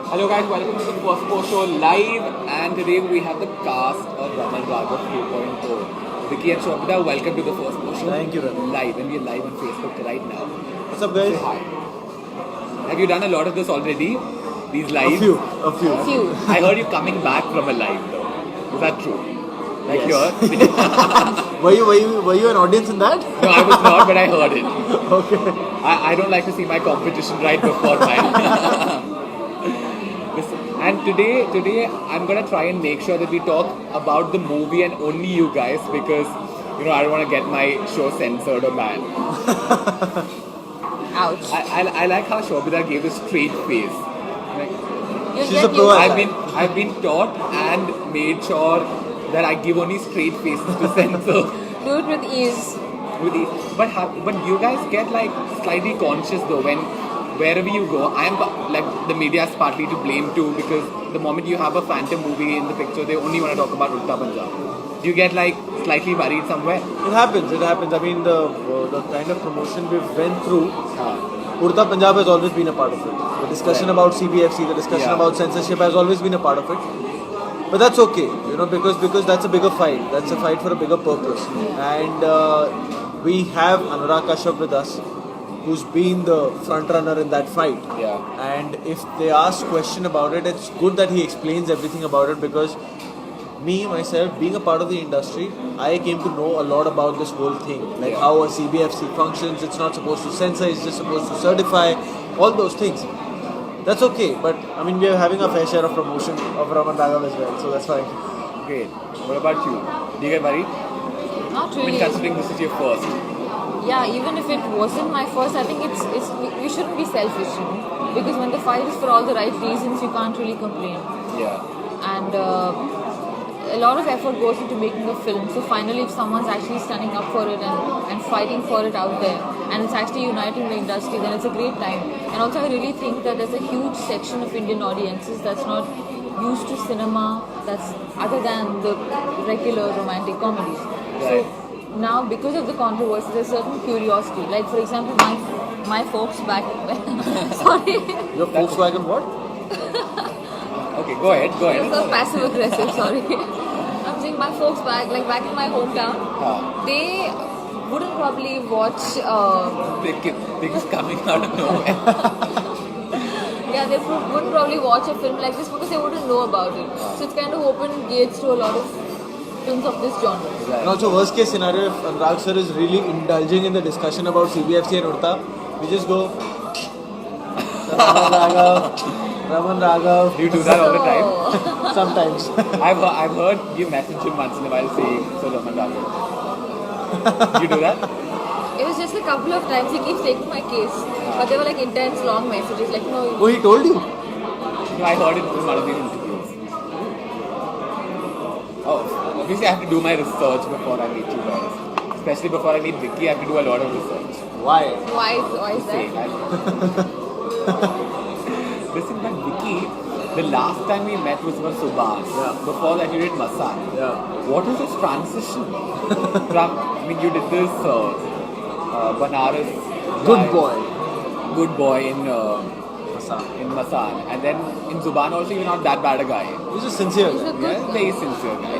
Hello guys, welcome to the First Post Show live, and today we have the cast of Raman Raghav 2.0. Vicky and Shobita, welcome to the First Post Show. Thank you, Raman. Live, and we're live on Facebook right now. What's up, guys? Say hi. Have you done a lot of this already? These lives? A few. Few. I heard you coming back from a live though. Is that true? Like Yes. you're... Were you an audience in that? No, I was not, but I heard it. Okay. I don't like to see my competition right before mine. Listen, and today I'm gonna try and make sure that we talk about the movie and only you guys, because I don't want to get my show censored or banned. Ouch. I like how Shobita gave a straight face. Like, You She's get a pro used- at I've been taught and made sure that I give only straight faces to censor. Do it with ease. But you guys get like slightly conscious though when wherever you go. Like the media is partly to blame too, because the moment you have a phantom movie in the picture, they only want to talk about Ulta Punjab. Do you get like slightly worried somewhere? It happens. I mean, the kind of promotion we went through, Urta Punjab has always been a part of it. The discussion about CBFC, the discussion Yeah. about censorship has always been a part of it. But that's okay, because that's a bigger fight. That's a fight for a bigger purpose. And we have Anurag Kashyap with us, who's been the front runner in that fight. Yeah. And if they ask question about it, it's good that he explains everything about it, because myself, being a part of the industry, I came to know a lot about this whole thing. Like Yeah. how a CBFC functions, it's not supposed to censor, it's just supposed to certify, all those things. That's okay, but I mean, we are having a fair share of promotion of Raman Raghav as well, so that's fine. Great. What about you? Do you get worried? Not I mean, really. considering this is your first. Yeah, even if it wasn't my first, I think it's we shouldn't be selfish, because when the fight is for all the right reasons, you can't really complain. Yeah. And a lot of effort goes into making a film. So finally, if someone's actually standing up for it and fighting for it out there, and it's actually uniting the industry, then it's a great time. And also, I really think that there's a huge section of Indian audiences that's not used to cinema, that's other than the regular romantic comedies. Right. So now, because of the controversy, there's certain curiosity. Like, for example, my folks back sorry, Your Volkswagen what? Okay, go ahead. I'm so passive aggressive. Sorry, I'm saying my folks back in my hometown, they wouldn't probably watch. Big is coming out of nowhere. Yeah, they wouldn't probably watch a film like this because they wouldn't know about it. So it's kind of open gates to a lot of films of this genre. And also, worst case scenario, if Anurag sir is really indulging in the discussion about CBFC and Urta, we just go, Raman Raghav, Do you do that all the time? sometimes. I've heard you message him once in a while saying, so Raman Raghav. You do that? It was just a couple of times he keeps taking my case, but they were like intense, long messages. Like, no, Oh, he told you? No, I heard it in one of these interviews. Oh, obviously I have to do my research before I meet you guys. Especially before I meet Vicky, I have to do a lot of research. Why? why is Say, that? Listen, but Vicky, the last time we met was for Subhas. Yeah. Before that you did Masan. Yeah. What was this transition from, you did this Banaras Good guy, boy. Good boy in Hasan. Masan, and then in Zuban also you're not that bad a guy. He's a sincere He's guy. a good Yeah, very sincere guy.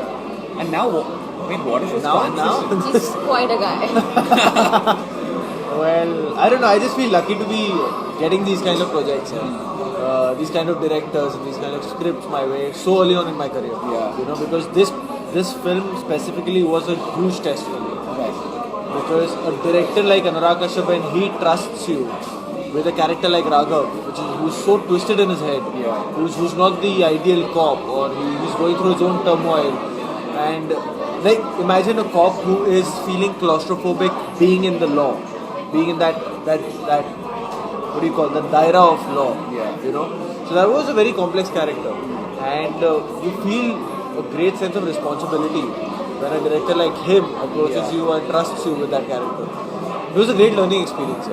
And now, what is this transition? He's quite a guy. Well, I don't know. I just feel lucky to be getting these kind of projects, these kind of directors and these kind of scripts my way so early on in my career. Yeah. Because this film specifically was a huge test for me. Right. Because a director like Anurag Kashyap, when he trusts you with a character like Raghav, who's so twisted in his head, Yeah. who's not the ideal cop, or he's going through his own turmoil, and like imagine a cop who is feeling claustrophobic being in the law, being in that what do you call, the daira of law. Yeah. So that was a very complex character, and you feel a great sense of responsibility when a director like him approaches you and trusts you with that character. It was a great learning experience.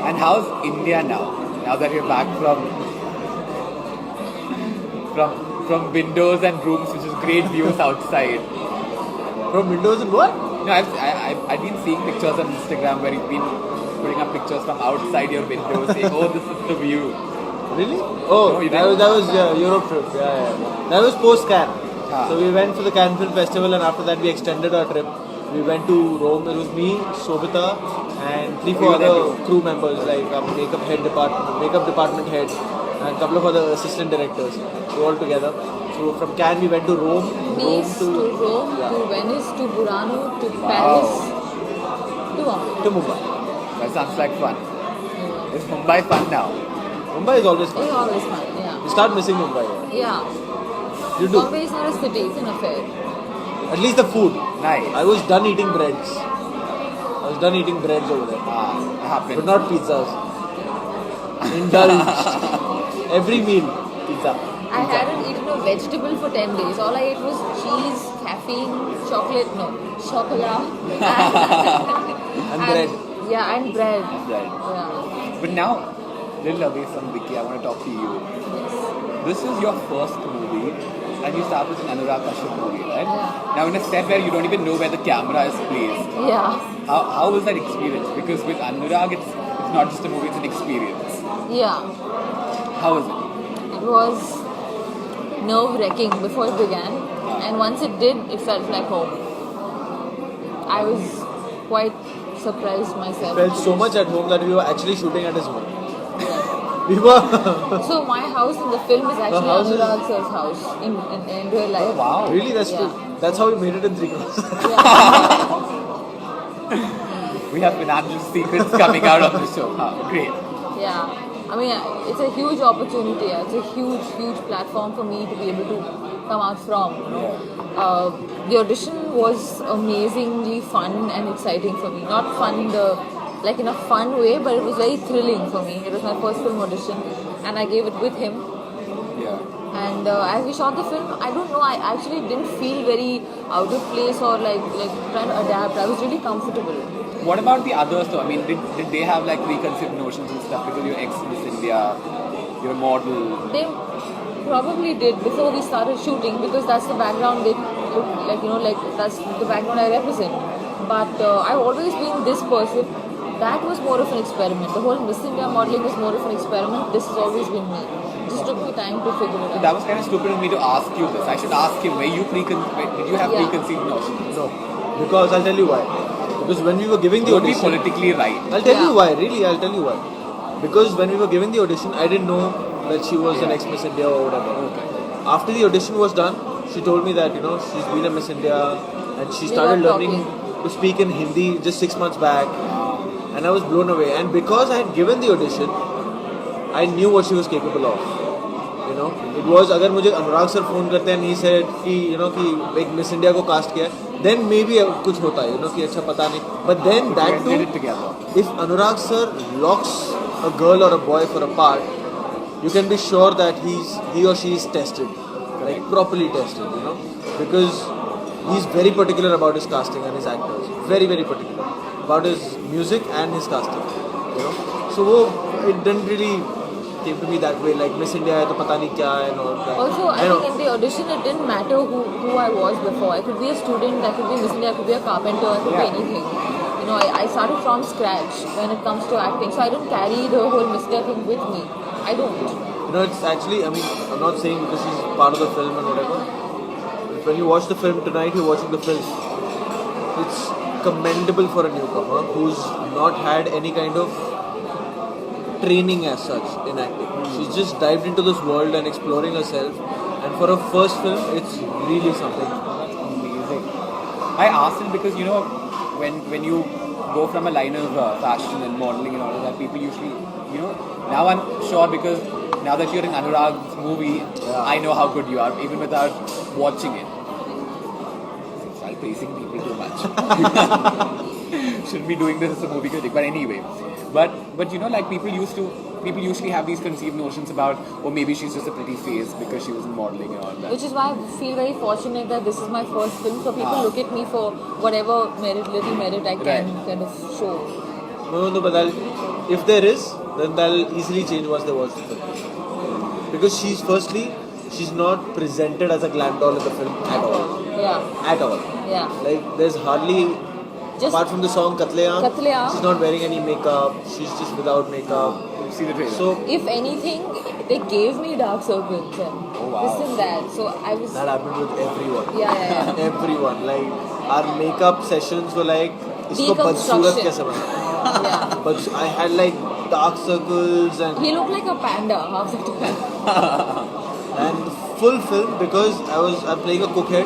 And how's India now? Now that you're back from windows and rooms, which is great views outside. From windows and what? No, I've been seeing pictures on Instagram where you've been putting up pictures from outside your window, saying, "Oh, this is the view." Really? Oh, No, you that was, didn't? that was Europe trip. Yeah. That was post Cannes. Ah. So we went for the Cannes Film Festival, and after that we extended our trip. We went to Rome. It was me, Sobita, and 3-4 you were there other too? crew members, like our makeup department head, and a couple of other assistant directors. We were all together. So from Cannes we went to Rome. Nice to Rome, yeah, to Venice, to Burano, to Paris, to Bombay. to Mumbai. That sounds like fun. Is Mumbai fun now? Mumbai is always fun. It's always fun, yeah. You start missing Mumbai. Yeah. Yeah. You do. Bombay is not a city, it's an affair. At least the food. Nice. I was done eating breads. I was done eating breads over there. It happened. But not pizzas. Indulged. Every meal, pizza. I hadn't eaten a vegetable for 10 days. All I ate was cheese, caffeine, chocolate, no, chocolate. And bread. Yeah, and bread. Bread. Yeah. But now, little away from Vicky, I want to talk to you. Yes. This is your first movie, and you start with an Anurag Kashyap movie, right? Yeah. Now, in a set where you don't even know where the camera is placed, Yeah. how was that experience? Because with Anurag, it's not just a movie; it's an experience. Yeah. How was it? It was nerve-wracking before it began, and once it did, it felt like home. I was quite surprised myself. Felt so much at home that we were actually shooting at his home. We were. So my house in the film is actually house is- Anurag sir's house in real life. Oh wow! Really, that's Yeah. true. That's how we made it in 3 crores. We have financial secrets coming out of the show. Great. Yeah, I mean, it's a huge opportunity. It's a huge, huge platform for me to be able to come out from. You know, the audition was amazingly fun and exciting for me. Not fun in a fun way, but it was very thrilling for me. It was my first film audition, and I gave it with him. Yeah. And as we shot the film, I don't know, I actually didn't feel very out of place or like trying to adapt. I was really comfortable. What about the others though? I mean, did they have like preconceived notions and stuff because you're ex-Miss India, you're a model? They probably did before we started shooting because that's the background they look like, like that's the background I represent. But I've always been this person. That was more of an experiment. The whole Miss India modeling was more of an experiment. This has always been me. It just took me time to figure it out. That was kind of stupid of me to ask you this. I should ask him, did you have Yeah. preconceived notions? No. Because I'll tell you why. Because when we were giving the Don't be audition. politically right. I'll tell you Yeah. why, really, I'll tell you why. Because when we were giving the audition, I didn't know that she was an ex-Miss India or whatever. Okay. After the audition was done, she told me that, she's been a Miss India and she We started were learning to speak in Hindi just 6 months back. And I was blown away. And because I had given the audition, I knew what she was capable of. It was, अगर मुझे अनुराग sir phone करते हैं, he said कि कि एक miss India को cast किया, then maybe कुछ होता है, कि अच्छा पता नहीं. But then You that guys too, did it together. if Anurag sir locks a girl or a boy for a part, you can be sure that he or she is tested, like properly tested, because he's very particular about his casting and his actors, very very particular about his music and his casting, So it didn't really came to me that way, like Miss India hai to pata nahi kya hai and all that. Also, I think in the audition, it didn't matter who I was before. I could be a student, I could be Miss India, I could be a carpenter, I could be anything. I started from scratch when it comes to acting, so I don't carry the whole Miss India thing with me. I don't. It's actually, I'm not saying because she's part of the film and whatever. But when you watch the film tonight, you're watching the film. It's commendable for a newcomer who's not had any kind of training as such in acting. She's just dived into this world and exploring herself. And for her first film, it's really something. Amazing. I asked him because when you go from a line of fashion and modeling and all of that, people usually now I'm sure because now that you're in Anurag's movie, I know how good you are even without watching it. I'm praising people too much. Shouldn't be doing this as a movie critic, but anyway. But like people usually have these conceived notions about, maybe she's just a pretty face because she was in modeling and all that. Which is why I feel very fortunate that this is my first film, so people look at me for whatever little merit I can kind of show. No, but if there is, then that'll easily change once they watch the film. Because she's not presented as a glam doll in the film at all. Yeah. At all. Yeah. Like, there's hardly Just Apart from the song Katle Aam, Katle Aam. she's not wearing any makeup. She's just without makeup. See the trailer. So if anything, they gave me dark circles and wow. this and that. So I was that happened with everyone. yeah. Everyone. Like our makeup sessions were like, इसको बदसूरत कैसे बना? Yeah. But I had like dark circles and He looked like a panda half the time. the full film because I'm playing a cookhead.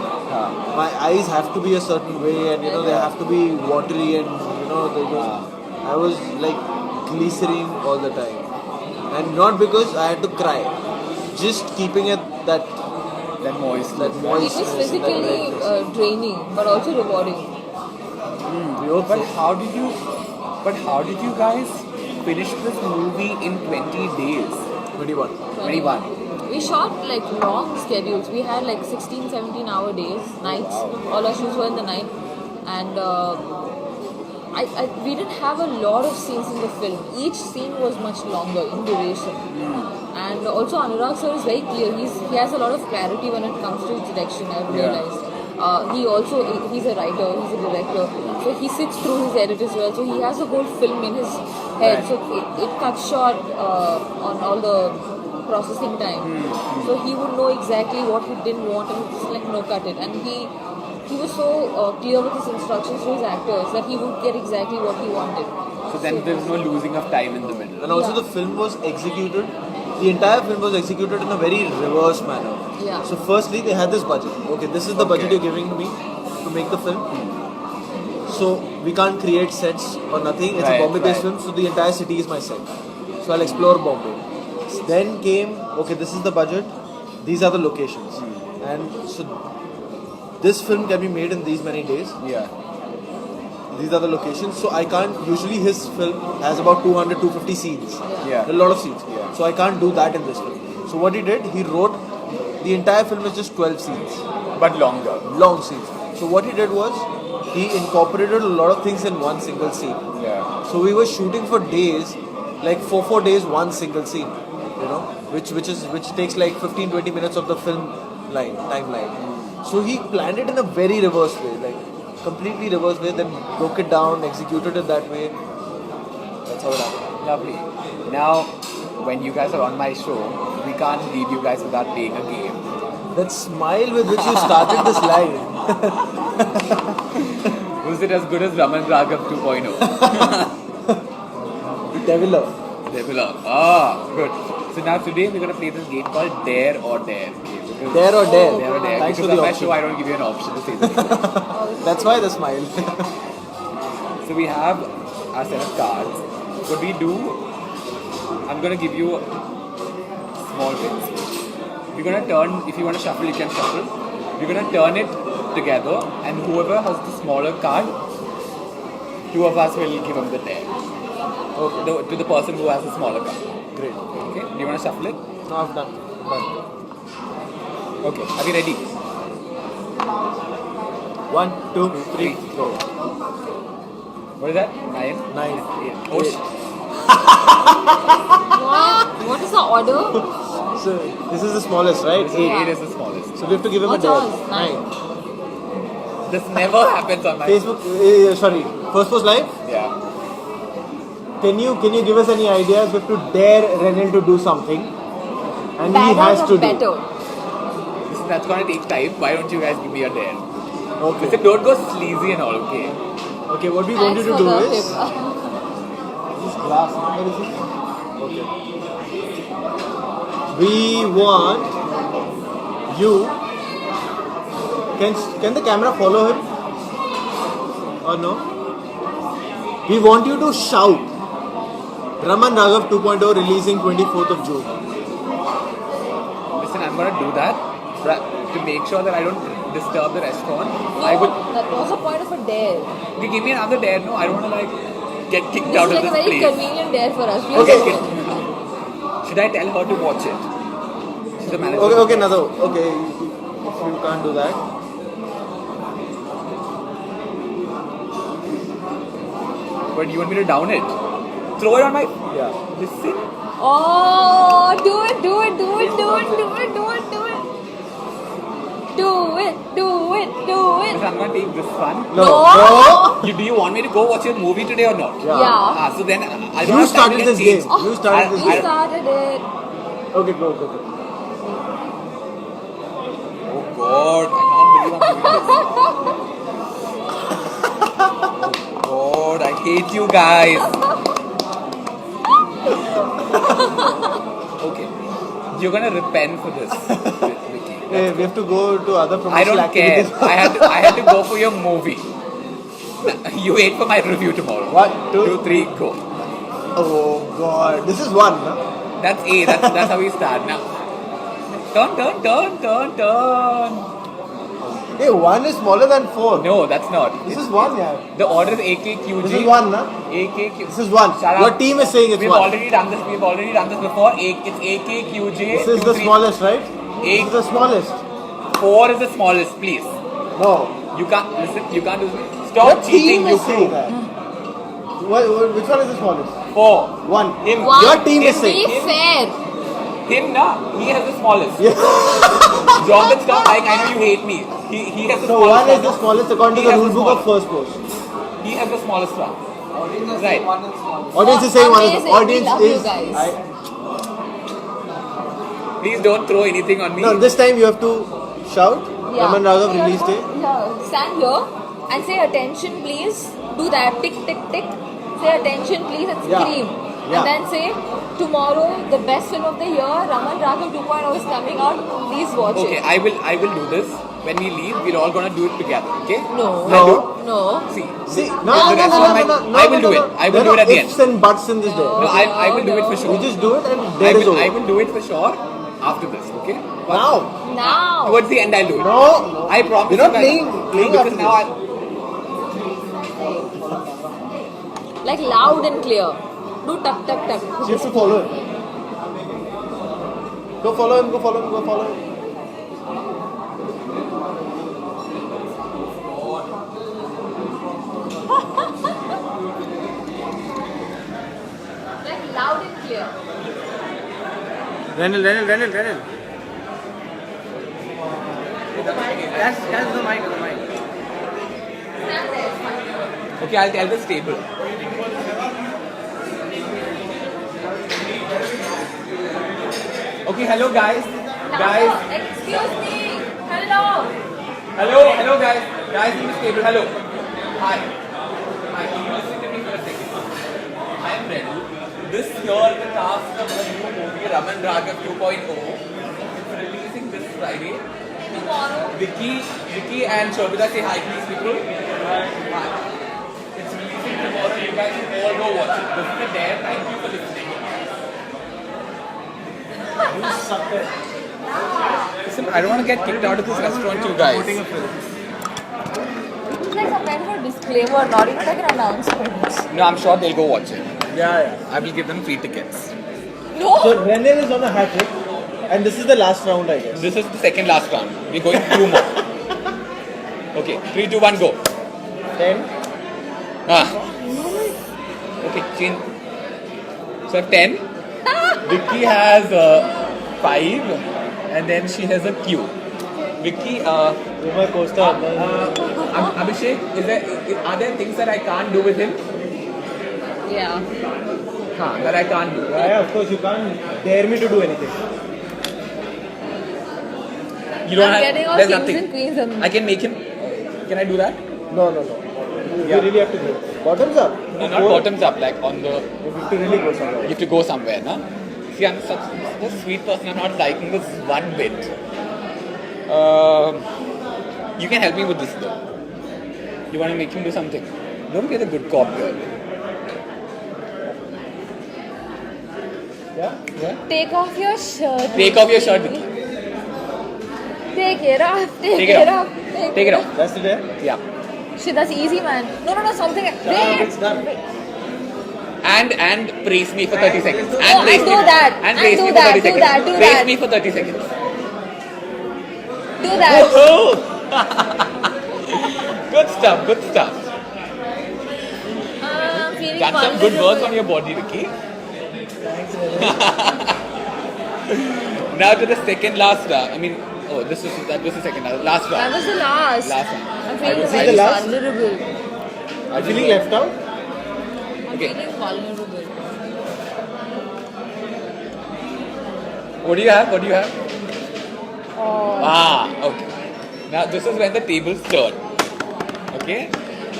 My eyes have to be a certain way and they have to be watery and I was like glycerine all the time. And not because I had to cry. Just keeping it that moist. It was physically draining but also rewarding. But how did you guys finish this movie in 20 days? 21. 21. We shot like long schedules. We had like 16-17 hour days, nights. All our shoots were in the night. And we didn't have a lot of scenes in the film. Each scene was much longer in duration. And also Anurag sir is very clear. He has a lot of clarity when it comes to his direction, I've realized. He's a writer, he's a director. So he sits through his edit as well. So he has the whole film in his head. So it cuts short on all the processing time. So he would know exactly what he didn't want and just like no cut it. And he was so clear with his instructions to his actors that he would get exactly what he wanted. So then there was no losing of time in the middle. And also the film was executed, the entire film was executed in a very reverse manner. Yeah. So firstly they had this budget. Okay, this is the budget you're giving to me to make the film. So we can't create sets or nothing. It's a Bombay-based film, so the entire city is my set. So I'll explore Bombay. Then came, okay, this is the budget, these are the locations. And so this film can be made in these many days. Yeah. These are the locations. So I can't, usually his film has about 200-250 scenes. Yeah. A lot of scenes. Yeah. So I can't do that in this film. So what he did, he wrote, the entire film is just 12 scenes. But longer. Long scenes. So what he did was, he incorporated a lot of things in one single scene. Yeah. So we were shooting for days, like 4 days, one single scene. Which takes like 15-20 minutes of the film timeline. So he planned it in a very reverse way, like completely reverse way, then broke it down, executed it that way. That's how it happened. Lovely. Now, when you guys are on my show, we can't leave you guys without playing a game. That smile with which you started this line. Was it as good as Raman Raghav 2.0? Developer. Good. So now today we're going to play this game called Dare or Dare. Dare or Dare. Dare or Dare. Thanks because for the on my option. show I don't give you an option to say this. That's why the smile. So we have our set of cards. What we do, I'm going to give you small bits. We're going to turn, if you want to shuffle, you can shuffle. We're going to turn it together and whoever has the smaller card, two of us will give him the dare. Okay. To the person who has the smaller card. Great. Okay, do you want to shuffle it? No, I've done. Okay, are we ready? 1, 2, 3, go. What is that? 9? 9. Oh, What is the order? So this is the smallest, right? 8 is the smallest. So we have to give him What's a dare. ours? 9. This never happens on my Facebook, sorry, First Post Live. Yeah. Can you give us any ideas? We have to dare Renil to do something, and he Badder has or to better? do. Listen, that's gonna take time. Why don't you guys give me a dare? Okay. Listen, don't go sleazy and all, okay? Okay. What we want you Thanks to for do the is tip. this glass. Where is it? Okay. We want you. Can the camera follow him? Or no? We want you to shout Raman Raghav 2.0 releasing 24th of June. Listen, I'm gonna do that but to make sure that I don't disturb the restaurant. No, I would. that was the point of a dare. You give me another dare, no? I don't wanna like get kicked This out is of like a this very place. convenient dare for us. Please Okay, do okay. it. Should I tell her to watch it? She's the manager. Okay, Nado. Okay, if you can't do that. But you want me to down it? Throw it on my. Yeah. Listen. Oh, do it. do it, do it, do it. I'm gonna take this one. No. Do you want me to go watch your movie today or not? Yeah. So then I don't You have time started to this change. game. You started this You game. started it. Okay, go. Oh God, I can't believe I'm doing this. God, I hate you guys. Okay, you're gonna repent for this, Vicky. Hey, we have to go to other promotional I don't care. activities. I had to go for your movie. You wait for my review tomorrow. 1, 2. 2, 3, go. Oh God, this is one. Huh? That's A. That's how we start now. Turn. Hey, 1 is smaller than 4. No, that's not. This is 1, yeah. The order is AKQG. This is 1, huh? AKQ. This is 1. Shut Your up. team is saying it's We've 1. already done this. We've already done this before. It's AKQJ. This is the smallest, right? This Eight. is the smallest. 4 is the smallest, please. No. You can't listen. You can't do this. Stop Your cheating, team you is saying crew. that. Which one is the smallest? 4. 1. Him. One. Your team is Him. saying. Be fair. Him, na. He has the smallest. Yeah. Jonathan, stop lying. I know you hate me. He has the So smallest 1 is the smallest according He to the has rule the book of smallest. first post. He has the smallest one. Right. Audience is saying 1 is Amazing. audience We love you is. guys. Please don't throw anything on me. No, this time you have to shout. Yeah. Raman Raghav release day. Yeah. Stand here and say attention, please. Do that. Tick, tick, tick. Say attention, please, and Yeah. scream. Yeah. And then say, tomorrow, the best film of the year, Raman Raghav 2.0 is coming out. Please watch Okay, it. I will do this. When we leave, we're all gonna do it together. Okay? No. No. No. See. See, the no, rest of my- I will do it. I will do it at the end. Ifs and buts in this day. No, I will do it for You sure. just do it and there is over. I will do it for sure after this. Okay? Now. Now. Towards the end, I'll do it. No. I promise. You're not you guys. playing because after now this. Like loud and clear. Do tuck, tuck, tuck. You have to follow him. Go follow him, go follow him, go follow him. Like loud and clear. Renal. Stand there. It's fine. Okay, I'll tell this table. Okay, hello guys. Guys. Excuse me. Hello. Hello guys. Guys in this table, hello. Hi. Can you listen to me for a second? I am ready. This year, the task of the new movie, Raman Raghav 2.0, is releasing this Friday. Tomorrow. Vicky and Shobita, say hi please, people. Hi. It's releasing tomorrow. You guys should all go watch it. This is the dare. Thank you for listening. Listen, I don't want to get kicked out of this restaurant, you guys. It's like some kind of a disclaimer, not even like an announcement. No, I'm sure they'll go watch it. Yeah. I will give them free tickets. No. So Renal is on a hat trick, and this is the last round, I guess. This is the second last round. We're going 2 more. Okay, 3, 2, 1, go. 10. Okay, change. So I have 10. Vicky has 5, and then she has a Q. Vicky, Umar Costa. Abhishek, are there things that I can't do with him? Yeah. That I can't do. Yeah, of course, you can't dare me to do anything. You don't I'm have. getting all There's kings nothing. and queens and I can make him. Can I do that? No. You really have to go. Bottoms up. No, not bottoms up, like on the. You have to really go somewhere. You have to go somewhere, na? See, I'm such a sweet person. I'm not liking this one bit. You can help me with this though. You want to make him do something? Don't be the good cop girl. Yeah? Yeah? take off your shirt. Take off your shirt, Vicky. Take it off. Take it off. Take it off. That's the day? Yeah. Shit, that's easy, man. No, something. Wait. It's done. And praise me for 30 seconds. No, praise and me do that. And And praise do me for that, 30 do seconds. that, do Praise that. me for 30 seconds. Do that. Good stuff, good stuff. I'm feeling Got some good vulnerable. words on your body, Vicky. Now to the second last, Oh, that was the second, last That one. was the last. Last one. I'm I feeling was very the last? vulnerable. Are you feeling left out? I'm Okay. feeling vulnerable. What do you have? What do you have? Oh. Okay. Now this is when the tables turn. Okay.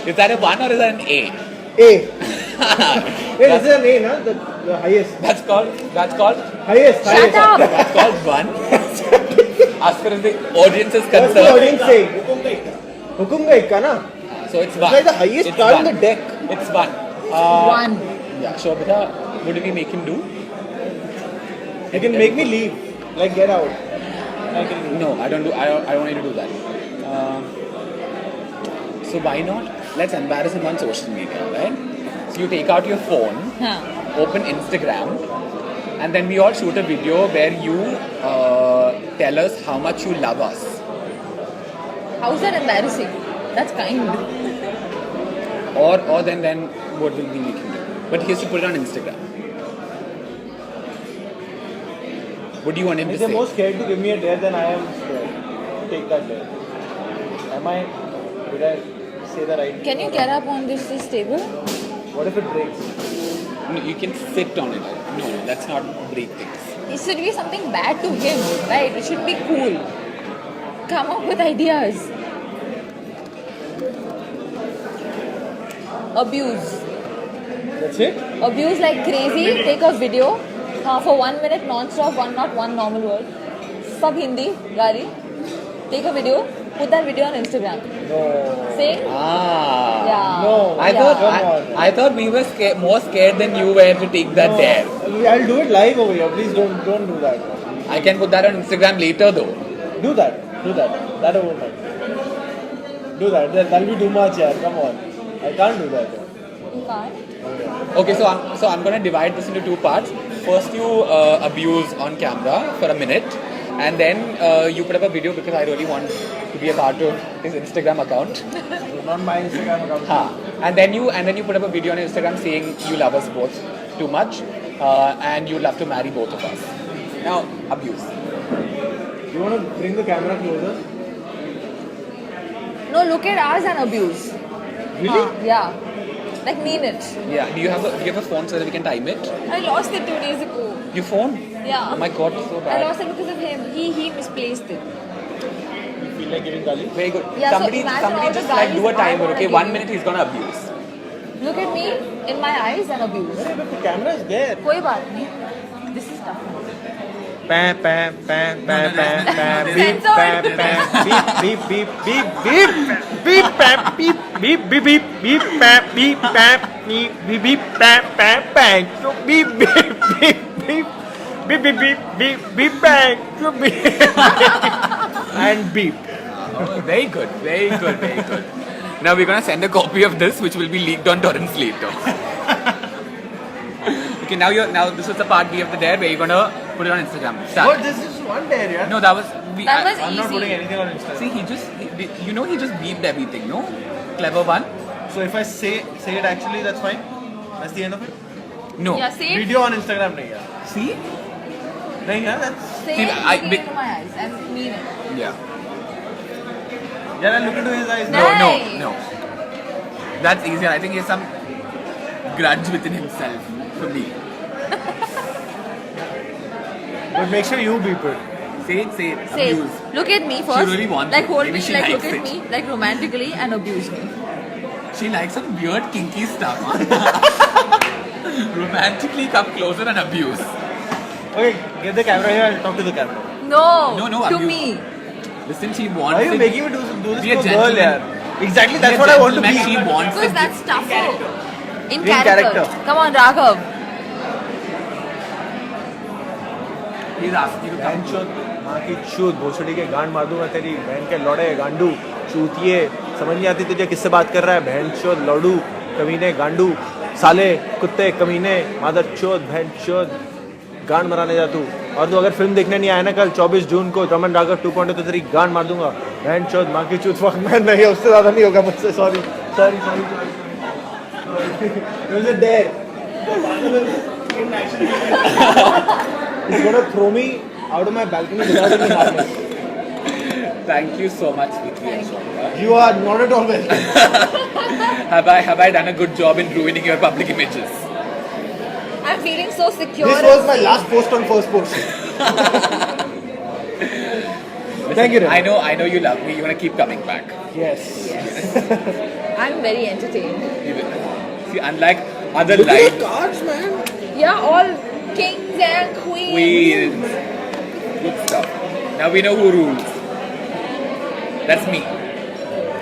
Is that a 1 or is that an A? A. Wait, is it an A, no? The highest. That's called Highest. Shut up! that's called 1. As far as the audience is What's the concerned. audience saying? Hukum ka ikka, na? So it's 1. It's like the highest It's card in 1. the deck. It's 1. 1. Yeah, Shobhita, what do we make him do? You can make me leave. Like, get out. No, I don't want you to do that. So why not? Let's embarrass him on social media, right? So you take out your phone, Huh. open Instagram, and then we all shoot a video where you tell us how much you love us. How's that embarrassing? That's kind. Or then what will we make him do? But he has to put it on Instagram. What do you want him If to they're say? more scared to give me a dare than I am scared to take that dare. Did I say the right? Can you get up on this table? What if it breaks? No, you can sit on it. No, let's not break things. It should be something bad to him, right? It should be cool. Come up with ideas. Abuse. That's it? Abuse like crazy. Take a video for 1 minute non-stop, not one normal word. Sab Hindi, Gari. Take a video. Put that video on Instagram. No. Say, yeah. No. I Yeah. thought Come on. I thought we were more scared than you were to take that dare. I'll do it live over here. Please don't do that. I can put that on Instagram later though. Do that. That I won't like. Do that. That'll be too much, yeah. Come on. I can't do that. You can't. Okay, so I'm gonna divide this into 2 parts. First, you abuse on camera for a minute, and then you put up a video because I really want to be a part of his Instagram account. Not my Instagram account. And then you put up a video on Instagram saying you love us both too much, and you'd love to marry both of us. Now, abuse. You want to bring the camera closer? No, look at us and abuse. Really? Yeah. Like mean it. Yeah. Do you have a phone so that we can time it? I lost it 2 days ago. Your phone? Yeah. Oh my God, so I bad. lost it because of him. He misplaced it. You feel like giving Gali? Very good. Yeah, so somebody imagine all the just like do a guys I timer. wanna Okay, give 1 you. minute he's gonna abuse. Look at me in my eyes and abuse. Hey, but the camera is there. कोई बात नहीं. This is tough. Pam, pam, pam, pam, pam, pam, beep, Censored. pam, pam, beep, beep, beep, beep, beep, pam, beep, beep, beep, beep, beep, pam, beep, pam, beep, beep, beep, pam, pam, pam, so beep, beep, beep, beep, beep, beep, beep, beep, beep, pam, so beep, and beep. Very good, very good, very good. Now we're gonna send a copy of this, which will be leaked on torrents later. Okay, now this is the part B of the dare where you're gonna put it on Instagram. Start. What? This is one dare, yeah? No, that was. That was I'm not easy. putting anything on Instagram. See, he just beeped everything. No, clever one. So if I say it actually, that's fine. That's the end of it. No. Yeah, say it. Video on Instagram, nahi yaar. See? Nahi yaar, that's. Say See, it I- looking into my eyes and mean it. Yeah. Yeah, I look into his eyes. No, now. no. That's easier. I think he has some grudge within himself for me. But make sure you beep it. Say it. Say Abuse. it. Look at me first. really wants like it. hold Maybe me, she like look likes at it. me, like romantically and abuse me. She likes some weird kinky stuff. Romantically come closer and abuse. Okay, get the camera here. I'll talk to the camera. No. No, To abuse. me. Listen, she Why wants are you it. making me do this Be a to a girl, gentleman. yaar? Exactly, Be that's a what I want to be. gentleman, She wants Because it. that's tougher. In In character. character. Come on, Raghav. He's asking you to come. चोद माँ की चूत भोसड़ी के गांड मार दूंगा तेरी बहन के लौड़े गांडू चूतिए समझ नहीं आती तुझे किससे बात कर रहा है बहन चोद लौड़ू कमीने गांडू साले कुत्ते कमीने मादर चोद बहन चोद गांड मराने जा तू और तू अगर फिल्म देखने नहीं आया ना कल 24 जून को रमन राघव 2.0 तो तेरी गांड मार दूंगा बहन चोद माँ की चूत फक मैं नहीं उससे ज्यादा नहीं होगा मुझसे sorry sorry He's gonna throw me out of my balcony without any harness. Thank you so much, Vicky and Shobha. You are not at all welcome. Have I done a good job in ruining your public images? I'm feeling so secure. This was my last post on First Post. Thank you, Ren. I know you love me. You wanna keep coming back. Yes. I'm very entertained. See, unlike other Look at lives, the cards, man. Yeah, all kings and queens. queens, good stuff. Now we know who rules. That's me.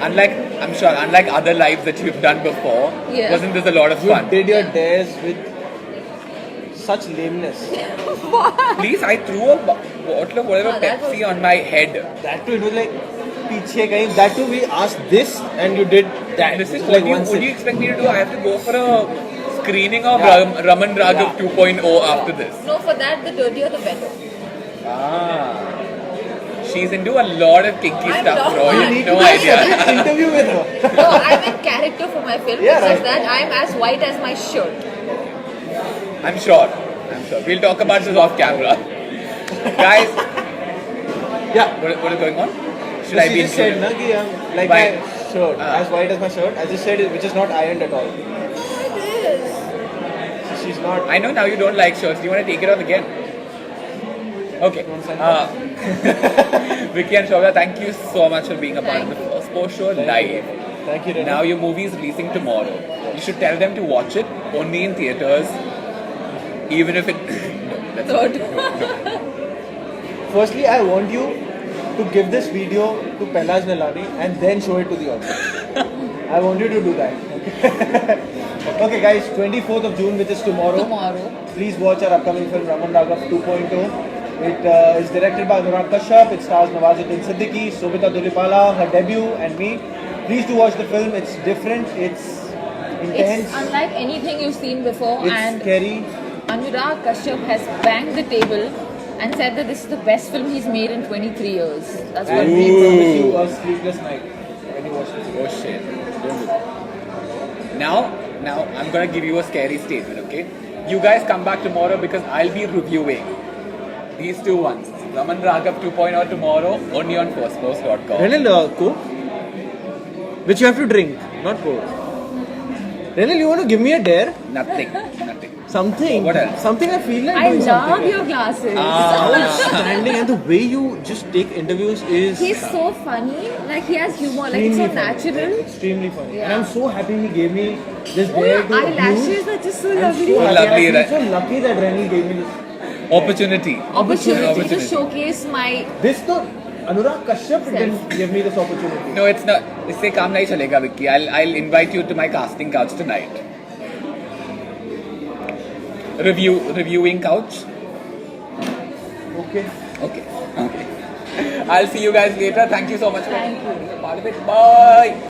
Unlike other lives that you've done before, Yeah. wasn't this a lot of You fun? did your dares with such lameness. Please, I threw a bottle of whatever Oh, that Pepsi was- on my head. That too, it was like piche kahin. That too, we asked this and you did that. Listen, It's what, like do you, one what do you sip. expect me to do? I have to go for a screening of Yeah. Raman Raghav Yeah. 2.0 after this. No, for that, the dirtier the better. Ah. She's into a lot of kinky I'm stuff, not. bro. You You have need no to do idea. an interview with her. No, I'm in character for my film. Yeah, it's just right. that I'm as white as my shirt. I'm sure. We'll talk about this off camera. Guys, Yeah. what is going on? Should So I she be just said, included? na, ki, like White. my shirt, as white as my shirt. I just said it, which is not ironed at all. So she's not. I know now you don't like shirts. Do you want to take it off again? Okay. Vicky and Shobha, thank you so much for being a part of the First Post Show live. Thank you, Renu. Now your movie is releasing tomorrow. You should tell them to watch it only in theaters, even if it. No, that's Firstly, I want you to give this video to Pehlaj Nilani and then show it to the audience. I want you to do that. Okay, guys, 24th of June, which is tomorrow. Tomorrow. Please watch our upcoming film Raman Raghav 2.0. It is directed by Anurag Kashyap. It stars Nawazuddin Siddiqui, Sobita Dulipala, her debut, and me. Please do watch the film. It's different. It's intense. It's unlike anything you've seen before, It's and scary. Anurag Kashyap has banged the table and said that this is the best film he's made in 23 years. That's what And we we promise you a sleepless night when you watch this. Oh shit. Don't do that. Now I'm gonna give you a scary statement, okay? You guys come back tomorrow because I'll be reviewing these two ones. Raman Raghav 2.0 tomorrow, only on firstpost.com. Renal, Coke? Which you have to drink, not Coke. Renal, you want to give me a dare? Nothing. Something. What else? Something I feel like I doing love something. your glasses. Outstanding, and the way you just take interviews is He's so funny. Like he has humor. Like it's so natural. Extremely funny. Yeah. And I'm so happy he gave me this Oh, dare your to eyelashes abuse. are just so I'm lovely. so happy. Lovely, I right? feel so lucky that Renal gave me this. Opportunity. Opportunity to showcase my. This no, Anurag Kashyap didn't give me this opportunity. No, it's not. इससे काम नहीं चलेगा, Vicky. I'll invite you to my casting couch tonight. Reviewing couch. Okay. Okay. I'll see you guys later. Thank you so much for Thank you. being a part of it. Bye.